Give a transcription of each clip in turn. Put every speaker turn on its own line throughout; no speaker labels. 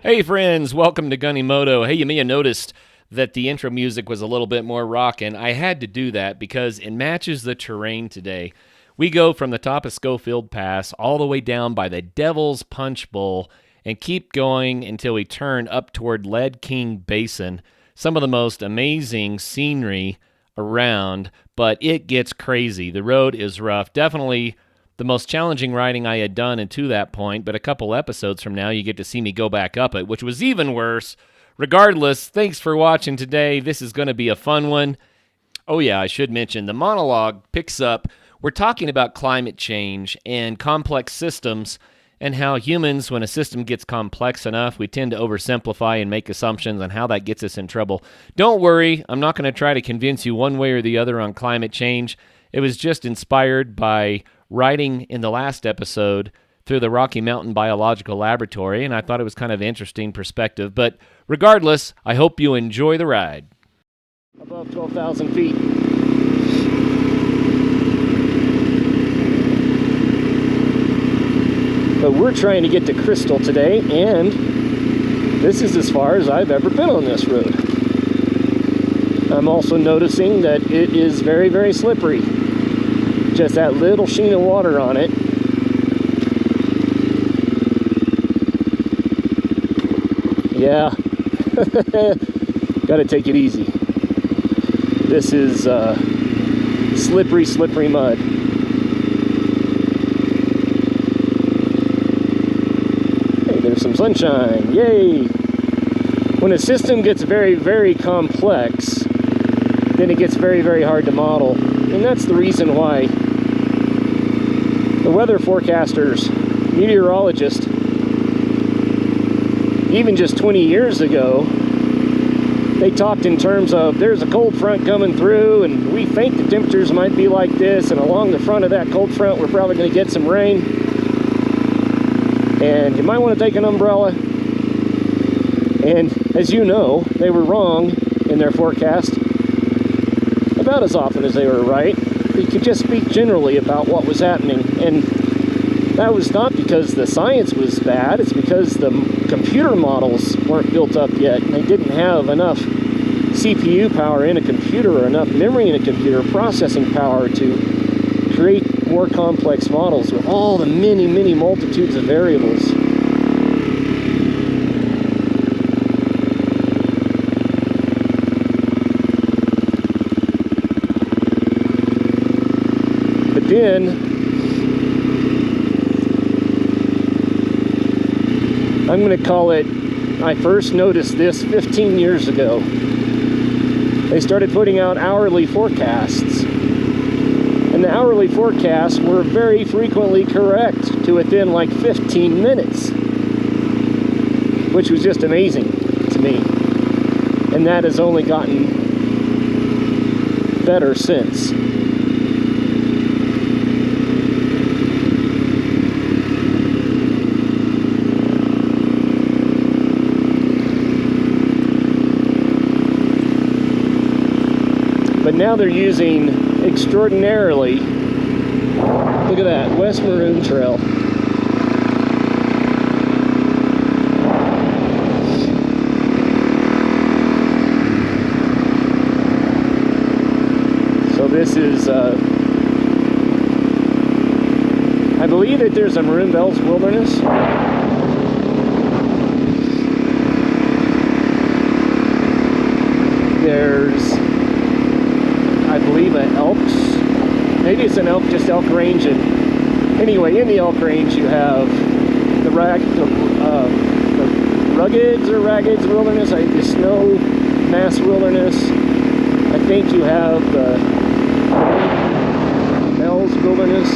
Hey friends, welcome to Gunnymoto. Hey, you may have noticed that the intro music was a little bit more rockin'. I had to do that because it matches the terrain today. We go from the top of Schofield Pass all the way down by the Devil's Punchbowl and keep going until we turn up toward Lead King Basin. Some of the most amazing scenery around, but it gets crazy. The road is rough. Definitely the most challenging riding I had done until that point, but a couple episodes from now, you get to see me go back up it, which was even worse. Regardless, thanks for watching today. This is going to be a fun one. Oh yeah, I should mention, the monologue picks up. We're talking about climate change and complex systems and how humans, when a system gets complex enough, we tend to oversimplify and make assumptions on how that gets us in trouble. Don't worry, I'm not going to try to convince you one way or the other on climate change. It was just inspired by riding in the last episode through the Rocky Mountain Biological Laboratory, and I thought it was kind of an interesting perspective. But regardless, I hope you enjoy the ride. Above 12,000 feet. But we're trying to get to Crystal today, and this is as far as I've ever been on this road. I'm also noticing that it is very, very slippery. Just that little sheen of water on it. Yeah. Gotta take it easy. This is slippery, slippery mud. Hey, there's some sunshine. Yay! When a system gets very, very complex, then it gets very, very hard to model. And that's the reason why the weather forecasters, meteorologists, even just 20 years ago, they talked in terms of there's a cold front coming through and we think the temperatures might be like this, and along the front of that cold front we're probably going to get some rain, and you might want to take an umbrella. And as you know, they were wrong in their forecast about as often as they were right. You could just speak generally about what was happening, and that was not because the science was bad. It's because the computer models weren't built up yet, and they didn't have enough CPU power in a computer or enough memory in a computer processing power to create more complex models with all the many, many multitudes of variables. Then I'm going to call it, I first noticed this 15 years ago. They started putting out hourly forecasts, and the hourly forecasts were very frequently correct to within like 15 minutes, which was just amazing to me. And that has only gotten better since. But now they're using extraordinarily, look at that, West Maroon Trail. So this is, I believe that there's a Maroon Bells Wilderness. There's, I believe, an Elks, maybe it's an elk, just elk range. And anyway, in the elk range you have the Ruggeds or Raggeds Wilderness, the Snow Mass Wilderness. I think you have the Bells Wilderness.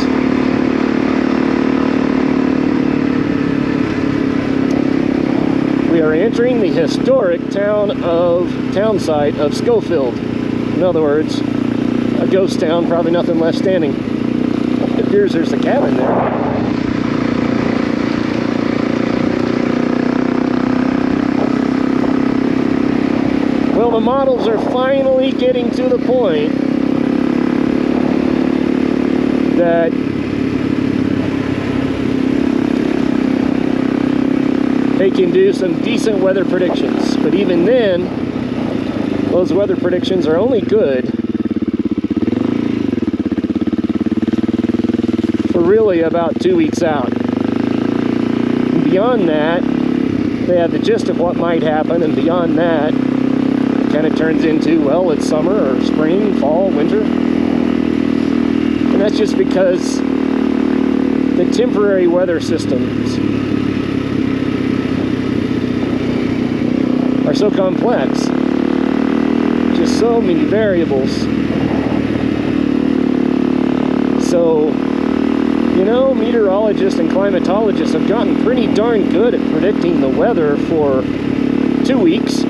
We are entering the historic town site of Schofield. In other words, a ghost town, probably nothing left standing. It appears there's a cabin there. Well, the models are finally getting to the point that
they can do some decent weather predictions. But even then, those weather predictions are only good for really about 2 weeks out. And beyond that, they have the gist of what might happen, and beyond that, it kind of turns into, well, it's summer or spring, fall, winter. And that's just because the temporary weather systems are so complex, just so many variables. So, you know, meteorologists and climatologists have gotten pretty darn good at predicting the weather for 2 weeks.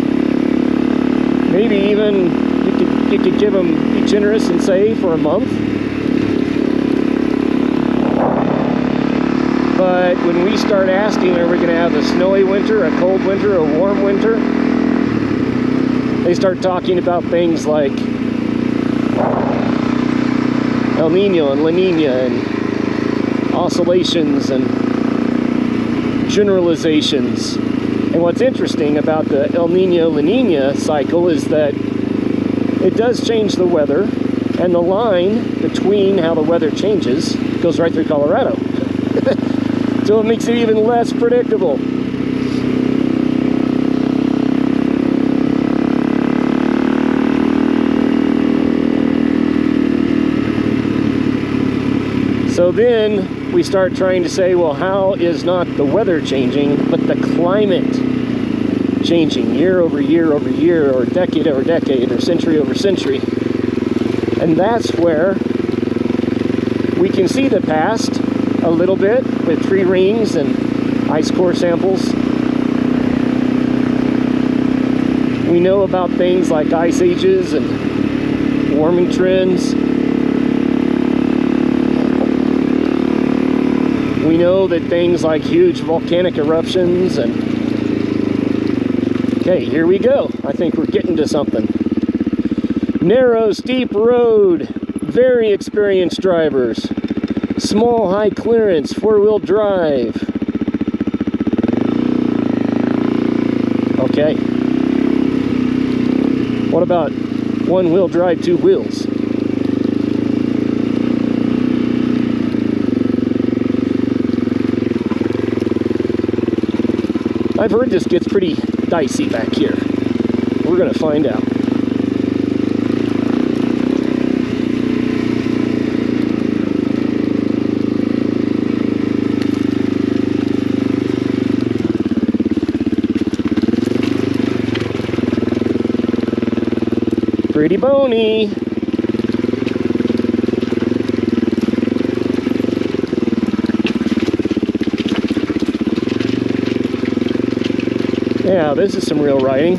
Maybe even you could give them, be generous and say for a month. But when we start asking, are we going to have a snowy winter, a cold winter, a warm winter? They start talking about things like El Nino and La Nina and oscillations and generalizations. And what's interesting about the El Nino La Nina cycle is that it does change the weather, and the line between how the weather changes goes right through Colorado. So it makes it even less predictable. So then we start trying to say, well, how is not the weather changing, but the climate changing year over year over year, or decade over decade, or century over century? And that's where we can see the past a little bit with tree rings and ice core samples. We know about things like ice ages and warming trends. We know that things like huge volcanic eruptions and... Okay, here we go. I think we're getting to something. Narrow, steep road, very experienced drivers. Small, high clearance, four-wheel drive. Okay. What about one-wheel drive, two wheels? I've heard this gets pretty dicey back here. We're gonna find out. Pretty bony. Yeah, this is some real riding.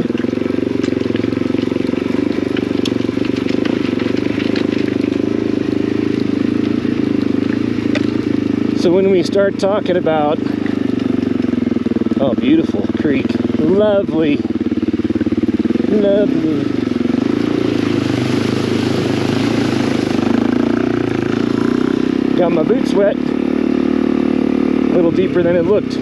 So when we start talking about, oh, beautiful creek, lovely, lovely. Got my boots wet, a little deeper than it looked.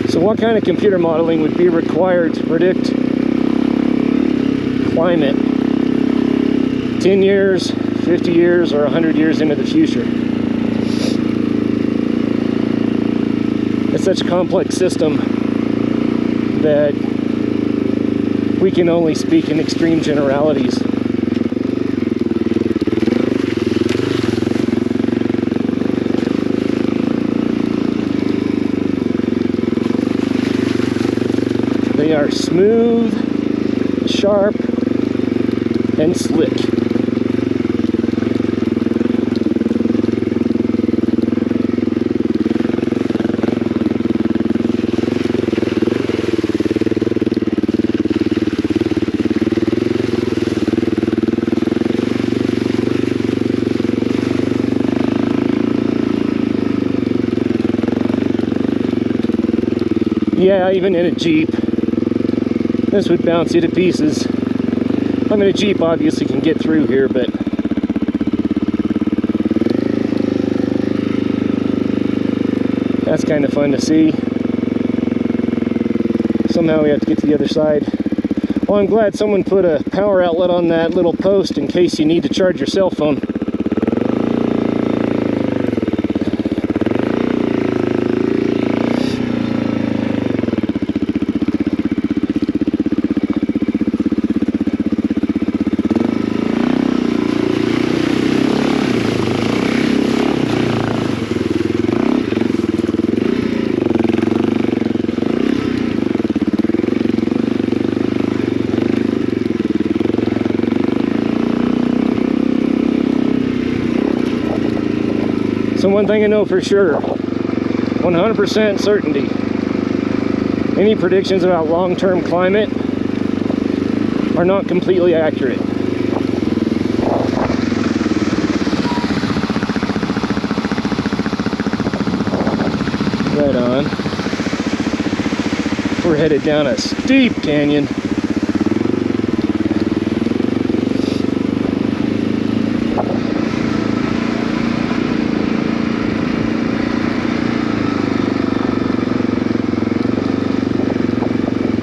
So what kind of computer modeling would be required to predict climate 10 years, 50 years, or 100 years into the future? It's such a complex system that we can only speak in extreme generalities. They are smooth, sharp, and slick. Yeah, even in a Jeep, this would bounce you to pieces. I mean, a Jeep obviously can get through here, but that's kind of fun to see. Somehow we have to get to the other side. Well, I'm glad someone put a power outlet on that little post in case you need to charge your cell phone. So one thing I know for sure, 100% certainty, any predictions about long-term climate are not completely accurate. Right on. We're headed down a steep canyon.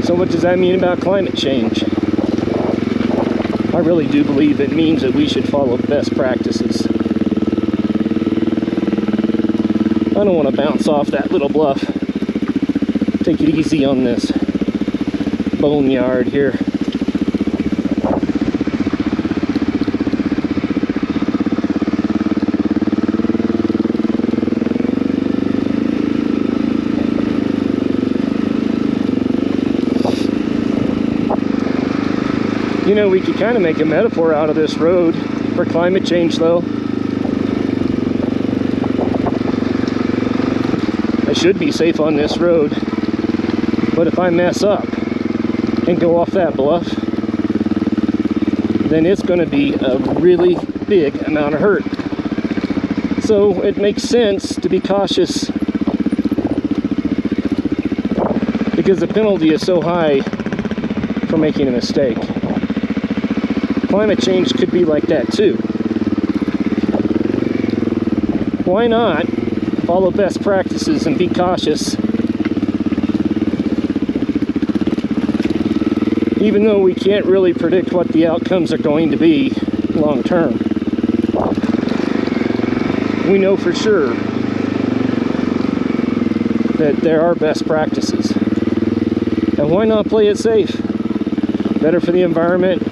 So what does that mean about climate change? I really do believe it means that we should follow best practices. I don't want to bounce off that little bluff. Take it easy on this boneyard here. You know, we could kind of make a metaphor out of this road for climate change, though. I should be safe on this road, but if I mess up and go off that bluff, then it's going to be a really big amount of hurt. So it makes sense to be cautious because the penalty is so high for making a mistake. Climate change could be like that too. Why not follow best practices and be cautious, even though we can't really predict what the outcomes are going to be long term? We know for sure that there are best practices. And why not play it safe? Better for the environment.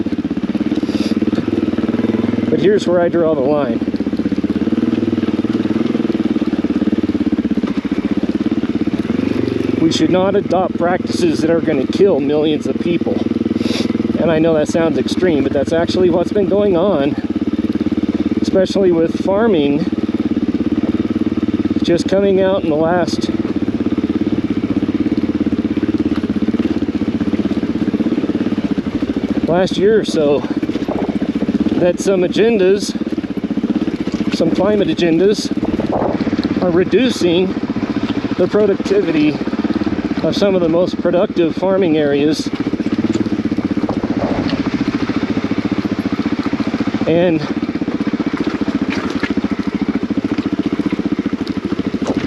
But here's where I draw the line. We should not adopt practices that are going to kill millions of people. And I know that sounds extreme, but that's actually what's been going on, especially with farming just coming out in the last year or so, that some agendas, some climate agendas, are reducing the productivity of some of the most productive farming areas. And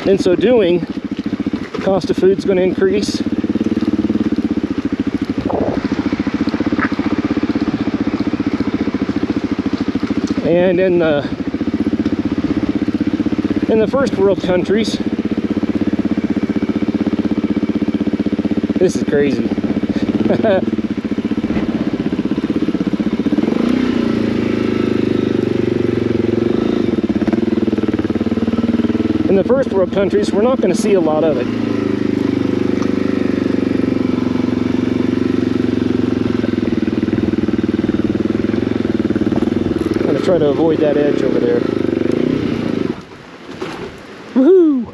in so doing, the cost of food's going to increase. And in the first world countries, this is crazy. In the first world countries, we're not going to see a lot of it. Try to avoid that edge over there. Woohoo!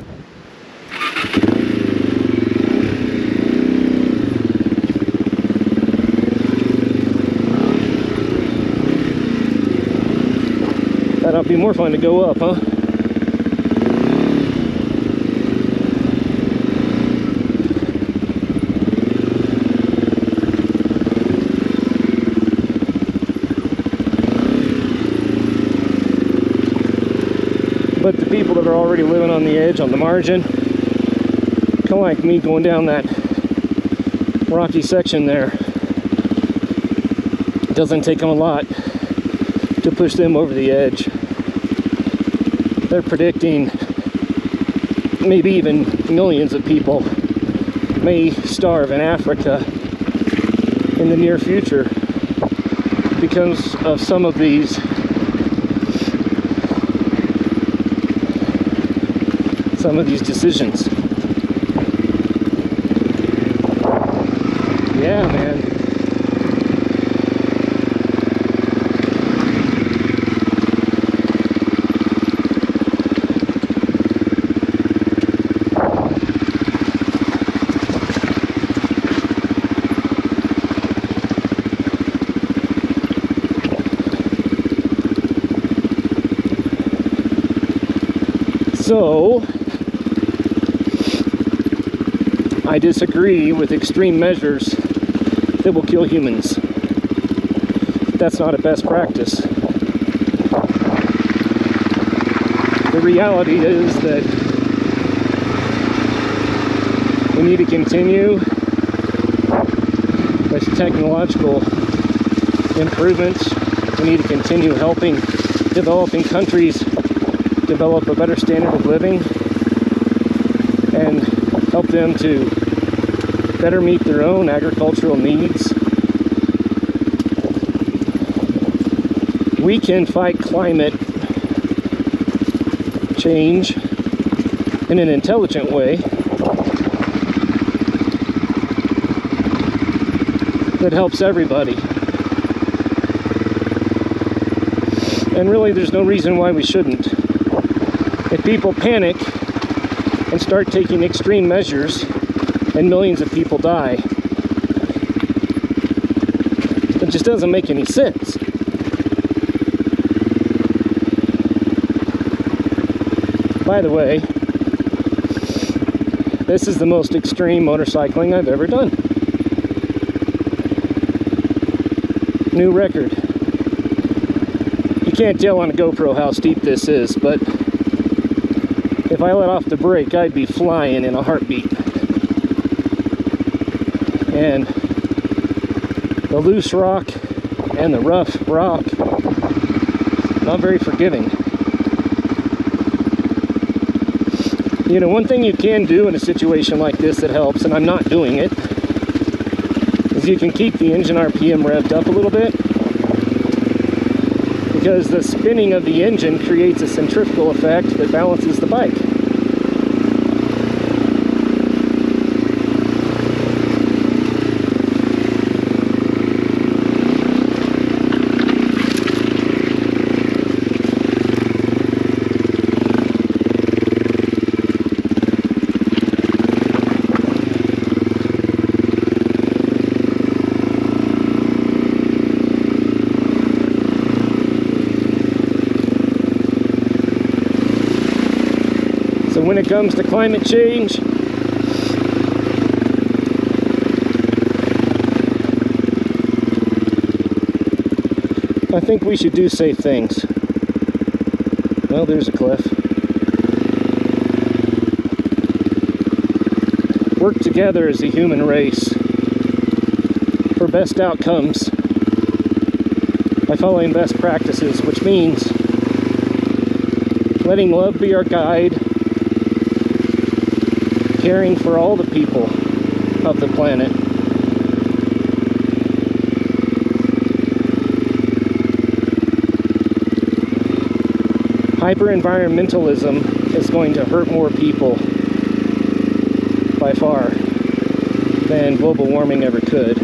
That'll be more fun to go up, huh? But the people that are already living on the edge, on the margin, kind of like me going down that rocky section there, it doesn't take them a lot to push them over the edge. They're predicting maybe even millions of people may starve in Africa in the near future because of some of these decisions. Yeah, man. So, I disagree with extreme measures that will kill humans. That's not a best practice. The reality is that we need to continue with technological improvements. We need to continue helping developing countries develop a better standard of living and help them to better meet their own agricultural needs. We can fight climate change in an intelligent way that helps everybody. And really, there's no reason why we shouldn't. If people panic and start taking extreme measures and millions of people die, it just doesn't make any sense. By the way, this is the most extreme motorcycling I've ever done. New record. You can't tell on a GoPro how steep this is, but if I let off the brake, I'd be flying in a heartbeat. And the loose rock and the rough rock, not very forgiving. You know, one thing you can do in a situation like this that helps, and I'm not doing it, is you can keep the engine RPM revved up a little bit, because the spinning of the engine creates a centrifugal effect that balances the bike. So when it comes to climate change, I think we should do safe things. Well, there's a cliff. Work together as a human race for best outcomes by following best practices, which means letting love be our guide, caring for all the people of the planet. Hyper-environmentalism is going to hurt more people by far than global warming ever could.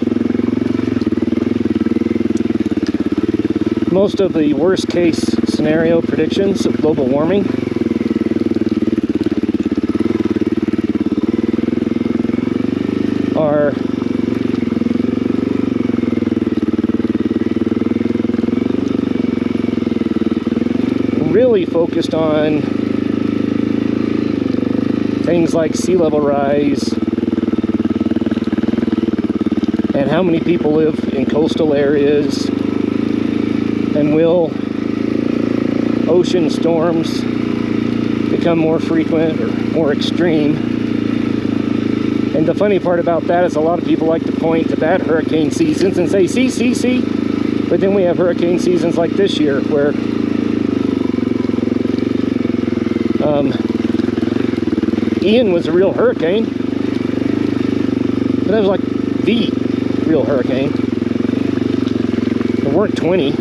Most of the worst case scenario predictions of global warming are really focused on things like sea level rise and how many people live in coastal areas, and will ocean storms become more frequent or more extreme. And the funny part about that is a lot of people like to point to bad hurricane seasons and say, see. But then we have hurricane seasons like this year where Ian was a real hurricane. But that was like the real hurricane. There weren't 20.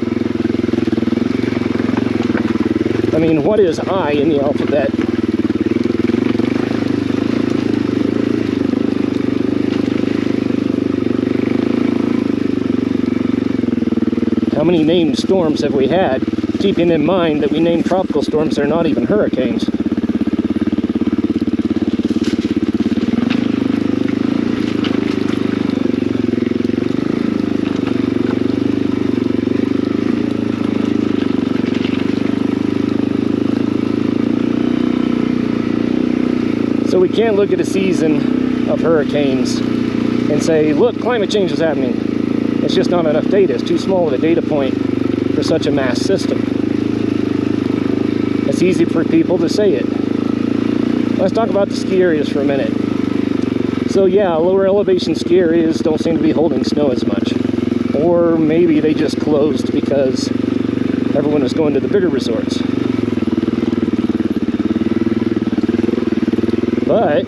I mean, what is I in the alphabet? How many named storms have we had? Keeping in mind that we name tropical storms, they're not even hurricanes. So we can't look at a season of hurricanes and say, look, climate change is happening. It's just not enough data. It's too small of a data point for such a mass system. It's easy for people to say it. Let's talk about the ski areas for a minute. So yeah, lower elevation ski areas don't seem to be holding snow as much. Or maybe they just closed because everyone is going to the bigger resorts. But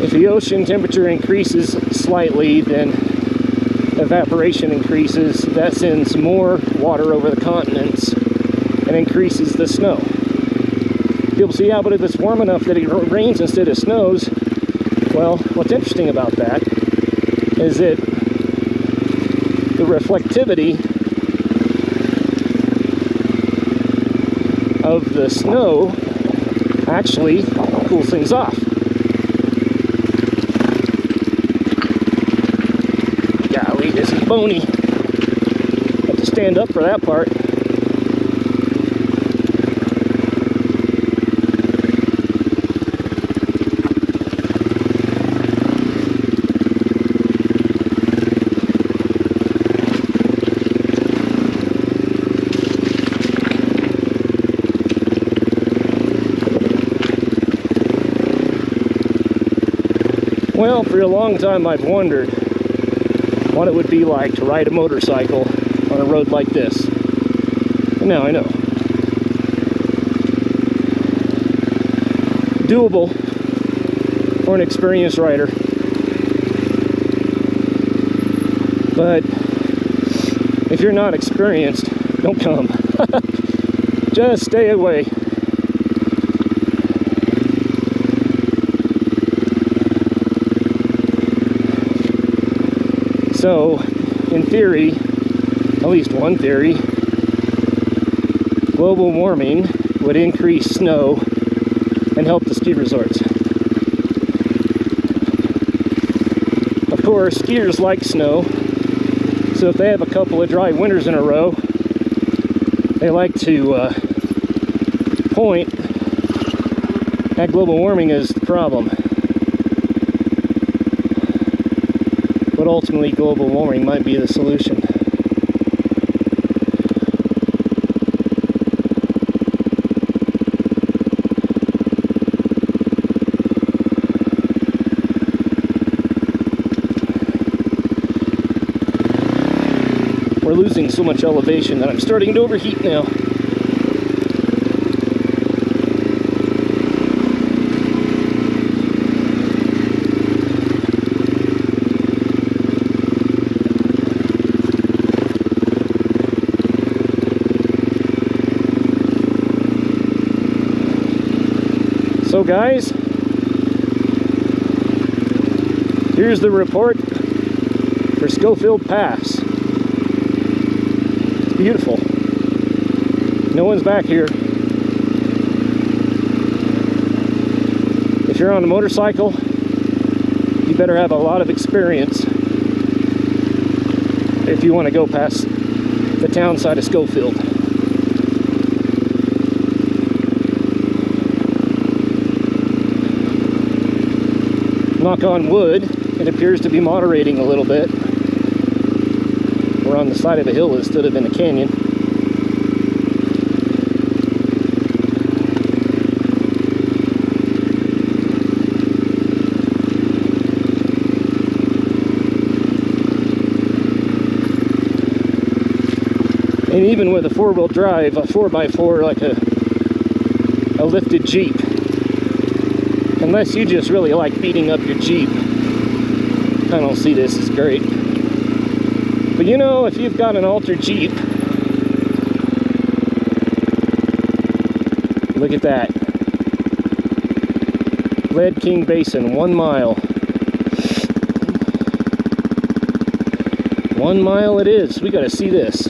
if the ocean temperature increases slightly, then evaporation increases. That sends more water over the continents and increases the snow. People say, yeah, but if it's warm enough that it rains instead of snows, well, what's interesting about that is that the reflectivity of the snow actually cools things off. Golly, this is bony. Have to stand up for that part. Well, for a long time I've wondered what it would be like to ride a motorcycle on a road like this. And now I know. Doable for an experienced rider. But if you're not experienced, don't come. Just stay away. So, in theory, at least one theory, global warming would increase snow and help the ski resorts. Of course, skiers like snow, so if they have a couple of dry winters in a row, they like to point at global warming as the problem. But ultimately, global warming might be the solution. We're losing so much elevation that I'm starting to overheat now. So guys, here's the report for Schofield Pass. It's beautiful. No one's back here. If you're on a motorcycle, you better have a lot of experience if you want to go past the town side of Schofield. Knock on wood, it appears to be moderating a little bit. we're on the side of a hill instead of in a canyon. And even with a four-wheel drive, a 4x4, like a lifted Jeep, unless you just really like beating up your Jeep, I don't see this as great. But you know, if you've got an altered Jeep, look at that. Lead King Basin, 1 mile. 1 mile it is. We gotta see this.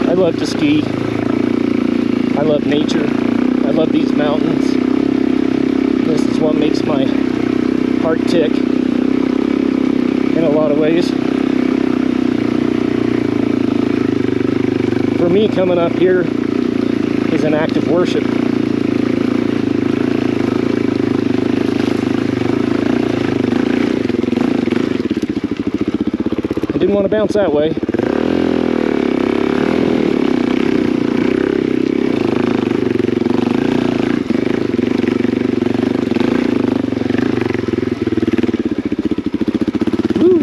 I love to ski. I love nature. I love these mountains. This is what makes my heart tick in a lot of ways. For me, coming up here is an act of worship. I didn't want to bounce that way.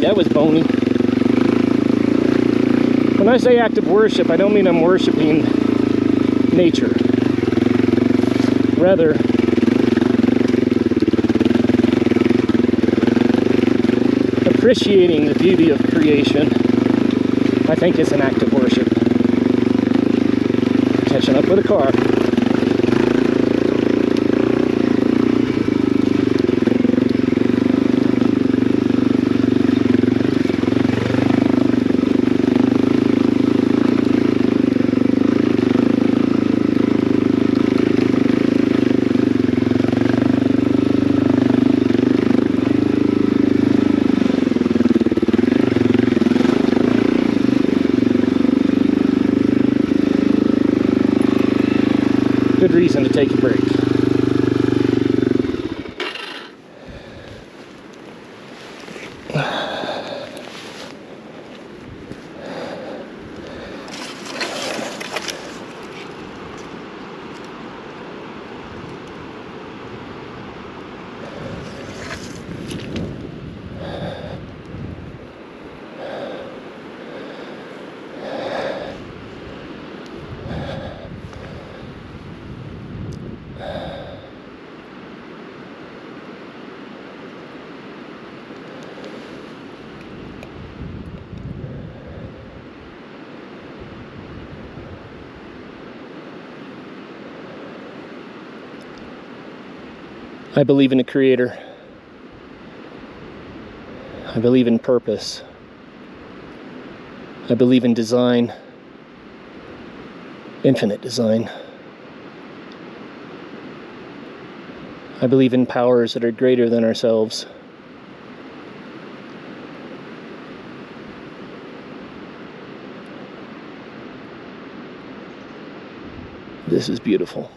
That was bony. When I say act of worship, I don't mean I'm worshiping nature. Rather, appreciating the beauty of creation, I think is an act of worship. Catching up with a car. Good reason to take a break. I believe in a creator. I believe in purpose. I believe in design, infinite design. I believe in powers that are greater than ourselves. This is beautiful.